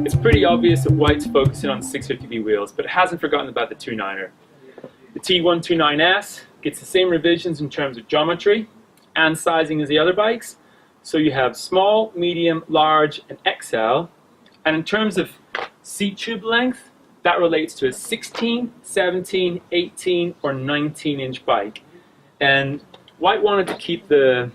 It's pretty obvious that Whyte's focusing on 650B wheels, but it hasn't forgotten about the 2.9er. The T129S gets the same revisions in terms of geometry and sizing as the other bikes. So you have small, medium, large, and XL. And in terms of seat tube length, that relates to a 16, 17, 18, or 19-inch bike. And Whyte wanted to keep the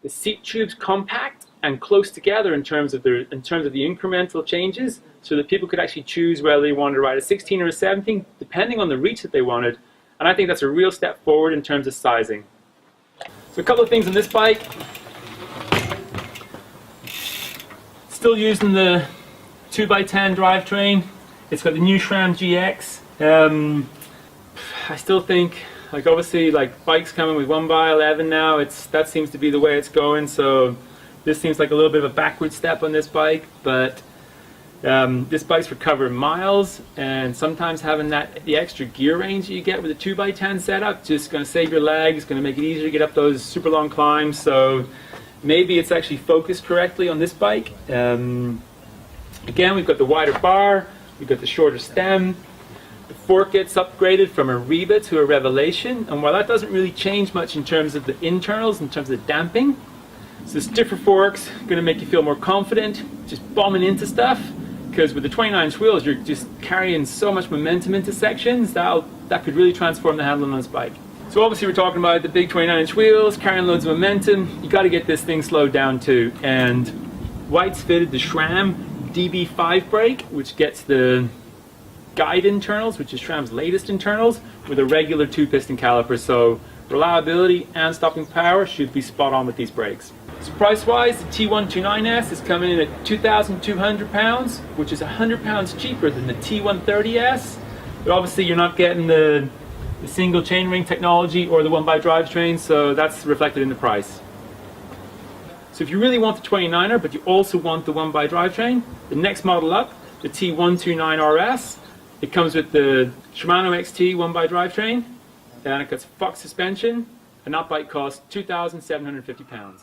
seat tubes compact and close together in terms of the incremental changes, so that people could actually choose whether they wanted to ride a 16 or a 17, depending on the reach that they wanted. And I think that's a real step forward in terms of sizing. So a couple of things on this bike. Still using the 2x10 drivetrain. It's got the new SRAM GX. I still think, like, obviously, like, bikes coming with 1x11 now, that seems to be the way it's going. So this seems like a little bit of a backward step on this bike, but this bike's for covering miles, and sometimes having the extra gear range that you get with a 2x10 setup just going to save your legs, going to make it easier to get up those super long climbs. So maybe it's actually focused correctly on this bike. Again, we've got the wider bar, we've got the shorter stem. The fork gets upgraded from a Reba to a Revelation, and while that doesn't really change much in terms of the internals, in terms of damping, so stiffer forks going to make you feel more confident just bombing into stuff, because with the 29-inch wheels you're just carrying so much momentum into sections that could really transform the handling on this bike. So obviously we're talking about the big 29-inch wheels carrying loads of momentum. You got to get this thing slowed down too, and Whyte's fitted the SRAM DB5 brake, which gets the guide internals, which is SRAM's latest internals, with a regular 2-piston caliper. So reliability and stopping power should be spot on with these brakes. So price-wise, the T129S is coming in at £2,200, which is £100 cheaper than the T130S. But obviously you're not getting the single chainring technology or the 1x drivetrain, so that's reflected in the price. So if you really want the 29er, but you also want the 1x drivetrain, the next model up, the T129RS, it comes with the Shimano XT 1x drivetrain, and it gets Fox suspension, and that bike costs £2,750.